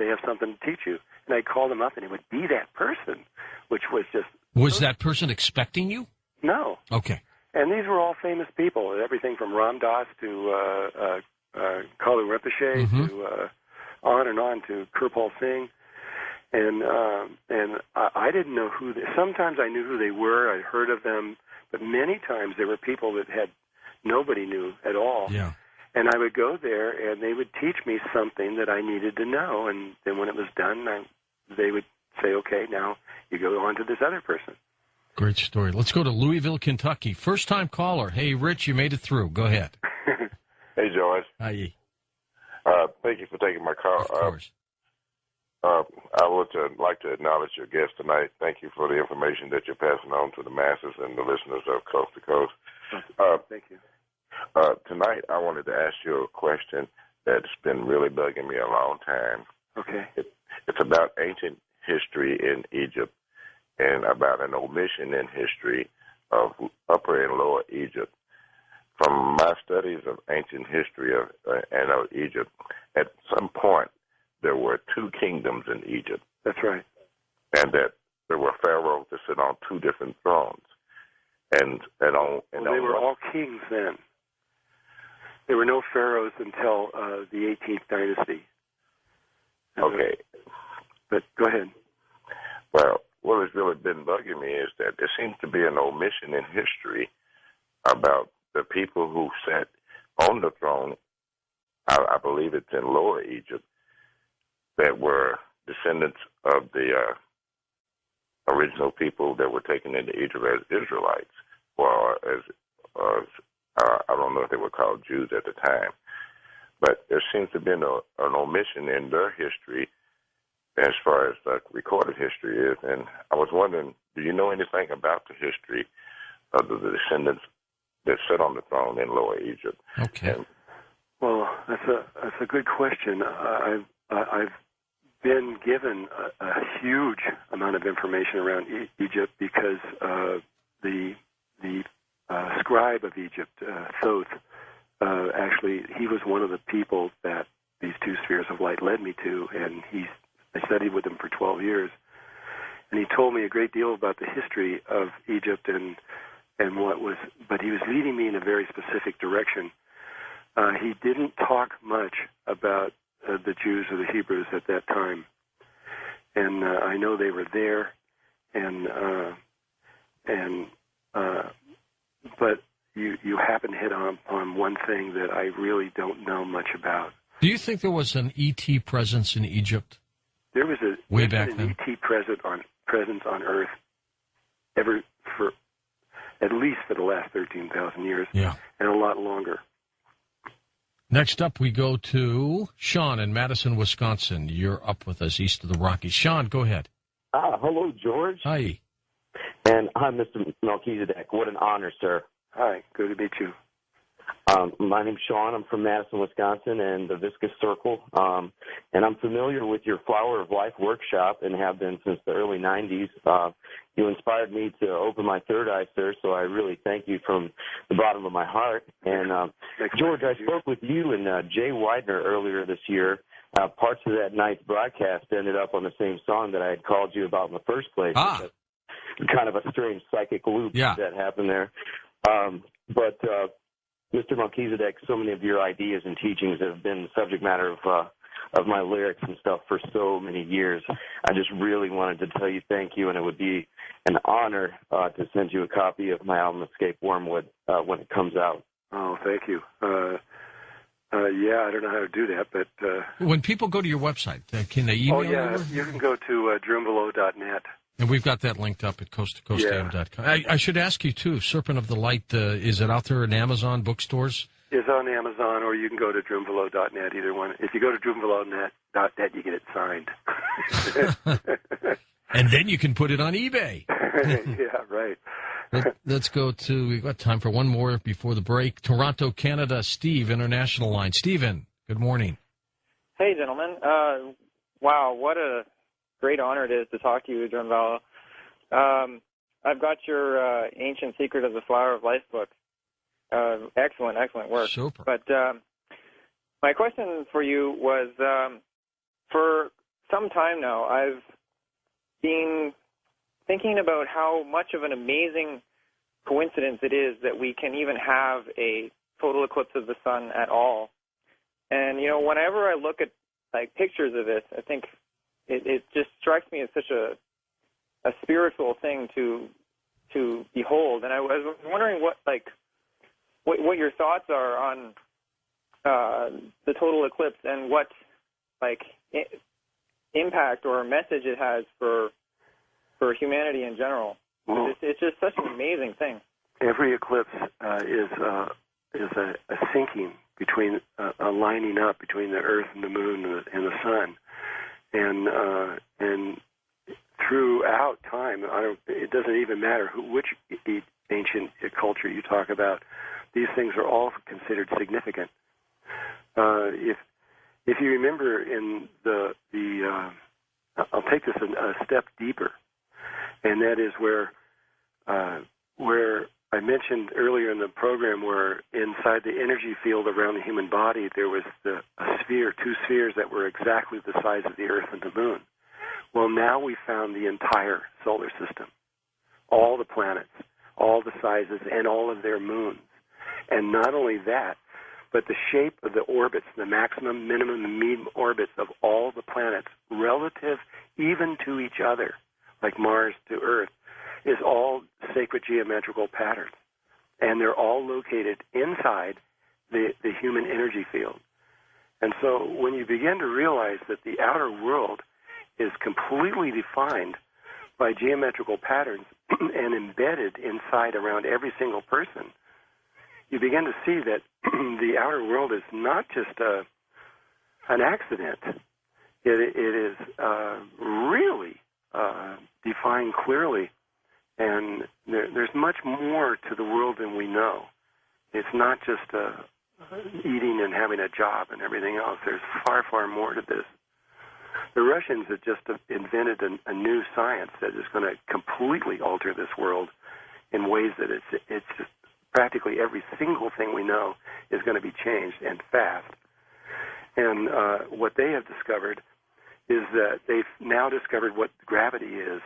they have something to teach you. And I'd call them up, and it would be that person, which was just... Was that person expecting you? No. Okay. And these were all famous people, everything from Ram Dass to Kalu Rinpoche to on to Kirpal Singh. And I didn't know who... Sometimes I knew who they were. I'd heard of them. But many times there were people that nobody knew at all. Yeah. And I would go there, and they would teach me something that I needed to know. And then when it was done, they would say, okay, now you go on to this other person. Great story. Let's go to Louisville, Kentucky. First-time caller. Hey, Rich, you made it through. Go ahead. Hey, George. Hi. Thank you for taking my call. Of course. I would like to acknowledge your guest tonight. Thank you for the information that you're passing on to the masses and the listeners of Coast to Coast. Thank you. Tonight, I wanted to ask you a question that's been really bugging me a long time. Okay. It's about ancient history in Egypt and about an omission in history of Upper and Lower Egypt. From my studies of ancient history of Egypt, at some point there were two kingdoms in Egypt. That's right. And that there were pharaohs that sit on two different thrones. And they were all kings then. There were no pharaohs until the 18th dynasty. Okay. But go ahead. Well, what has really been bugging me is that there seems to be an omission in history about the people who sat on the throne. I believe it's in Lower Egypt, that were descendants of the original people that were taken into Egypt as Israelites, or as I don't know if they were called Jews at the time. But there seems to have been an omission in their history as far as recorded history is. And I was wondering, do you know anything about the history of the descendants that sat on the throne in Lower Egypt? Okay. Well, that's a good question. I've been given a huge amount of information around Egypt because the scribe of Egypt, Thoth, actually, he was one of the people that these two spheres of light led me to, and I studied with him for 12 years. And he told me a great deal about the history of Egypt and but he was leading me in a very specific direction. He didn't talk much about the Jews or the Hebrews at that time. And I know they were there, but you happen to hit on one thing that I really don't know much about. Do you think there was an ET presence in Egypt? There was an ET presence on Earth for at least for the last 13,000 years, yeah, and a lot longer. Next up, we go to Sean in Madison, Wisconsin. You're up with us east of the Rockies. Sean, go ahead. Hello, George. Hi. And hi, Mr. Melchizedek. What an honor, sir. Hi. Good to meet you. My name's Sean. I'm from Madison, Wisconsin, and the Viscous Circle. And I'm familiar with your Flower of Life workshop and have been since the early 90s. You inspired me to open my third eye, sir, so I really thank you from the bottom of my heart. And, George, I spoke with you and Jay Widener earlier this year. Parts of that night's broadcast ended up on the same song that I had called you about in the first place. Kind of a strange psychic loop that happened there. But Mr. Melchizedek, so many of your ideas and teachings have been the subject matter of my lyrics and stuff for so many years. I just really wanted to tell you thank you, and it would be an honor to send you a copy of my album, Escape Wormwood, when it comes out. Oh, thank you. Yeah, I don't know how to do that, but... when people go to your website, can they email you? Oh, yeah, you can go to drunvalo.net. And we've got that linked up at coasttocoastam.com. I should ask you, too, Serpent of the Light, is it out there in Amazon bookstores? It's on Amazon, or you can go to drunvalo.net, either one. If you go to drunvalo.net, you get it signed. And then you can put it on eBay. Yeah, right. Let's go to, we've got time for one more before the break. Toronto, Canada, Steve, International Line. Stephen, good morning. Hey, gentlemen. Wow, what a great honor it is to talk to you, Drunvalo. I've got your Ancient Secret of the Flower of Life book. Excellent work. Super. But my question for you was, for some time now, I've been thinking about how much of an amazing coincidence it is that we can even have a total eclipse of the sun at all. And, whenever I look at, pictures of it, I think it just strikes me as such a spiritual thing to behold. And I was wondering what your thoughts are on the total eclipse and what, impact or message it has for humanity in general. Well, it's just such an amazing thing. Every eclipse is a syncing between a lining up between the Earth and the Moon and the Sun, and throughout time, it doesn't even matter which ancient culture you talk about. These things are all considered significant. If you remember in I'll take this a step deeper, and that is where I mentioned earlier in the program where inside the energy field around the human body there was a sphere, two spheres that were exactly the size of the Earth and the Moon. Well, now we found the entire solar system, all the planets, all the sizes, and all of their moons. And not only that, but the shape of the orbits, the maximum, minimum, and mean orbits of all the planets, relative even to each other, like Mars to Earth, is all sacred geometrical patterns. And they're all located inside the human energy field. And so when you begin to realize that the outer world is completely defined by geometrical patterns and embedded inside around every single person, you begin to see that the outer world is not just an accident. It is really defined clearly, and there's much more to the world than we know. It's not just eating and having a job and everything else. There's far, far more to this. The Russians have just invented a new science that is going to completely alter this world in ways that it's just practically every single thing we know is going to be changed, and fast. And what they have discovered is that they've now discovered what gravity is,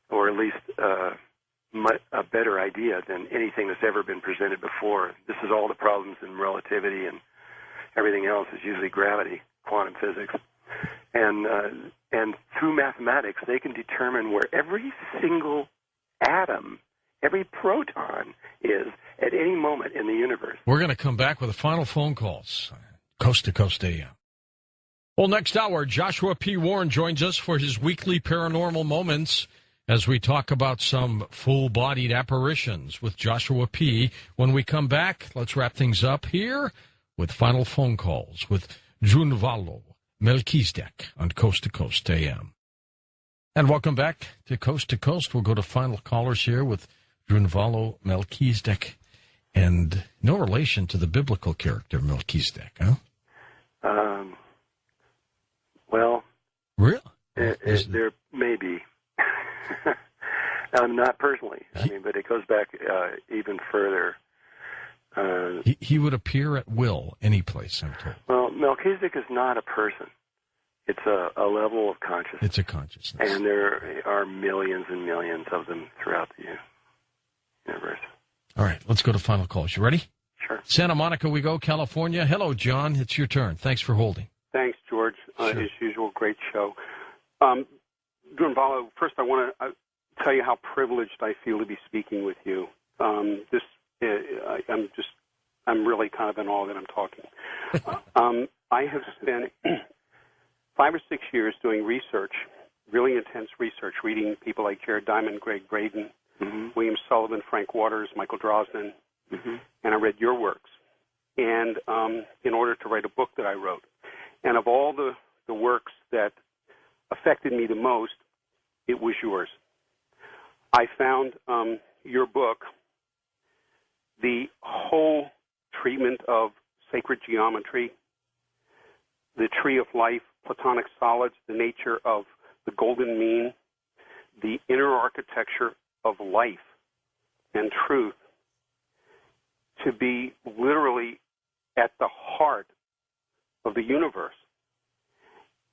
or at least a better idea than anything that's ever been presented before. This is all the problems in relativity and everything else is usually gravity, quantum physics. And through mathematics, they can determine where every single atom, every proton is at any moment in the universe. We're going to come back with the final phone calls. Coast to Coast AM. Well, next hour, Joshua P. Warren joins us for his weekly Paranormal Moments as we talk about some full-bodied apparitions with Joshua P. When we come back, let's wrap things up here with final phone calls with Drunvalo Melchizedek on Coast to Coast AM. And welcome back to Coast. We'll go to final callers here with Drunvalo Melchizedek. And no relation to the biblical character Melchizedek, huh? Well, really? There may be. Not personally, but it goes back even further. He would appear at will any place, I'm told. Well, Melchizedek is not a person. It's a level of consciousness. It's a consciousness. And there are millions and millions of them throughout the universe. All right, let's go to final calls. You ready? Sure. Santa Monica we go, California. Hello, John. It's your turn. Thanks for holding. Thanks, George. Sure. As usual, great show. Drunvalo, first I want to tell you how privileged I feel to be speaking with you. I'm really kind of in awe that I'm talking. I have spent 5 or 6 years doing research, really intense research, reading people like Jared Diamond, Greg Braden, William Sullivan, Frank Waters, Michael Drosnin, and I read your works. And in order to write a book that I wrote. And of all the works that affected me the most, it was yours. I found your book, the whole treatment of sacred geometry, the tree of life, Platonic solids, the nature of the golden mean, the inner architecture of life and truth, to be literally at the heart of the universe.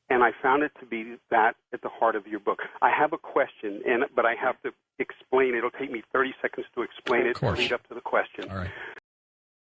And I found it to be that at the heart of your book. I have a question, but I have to explain. It'll take me 30 seconds to explain it to lead up to the question. All right.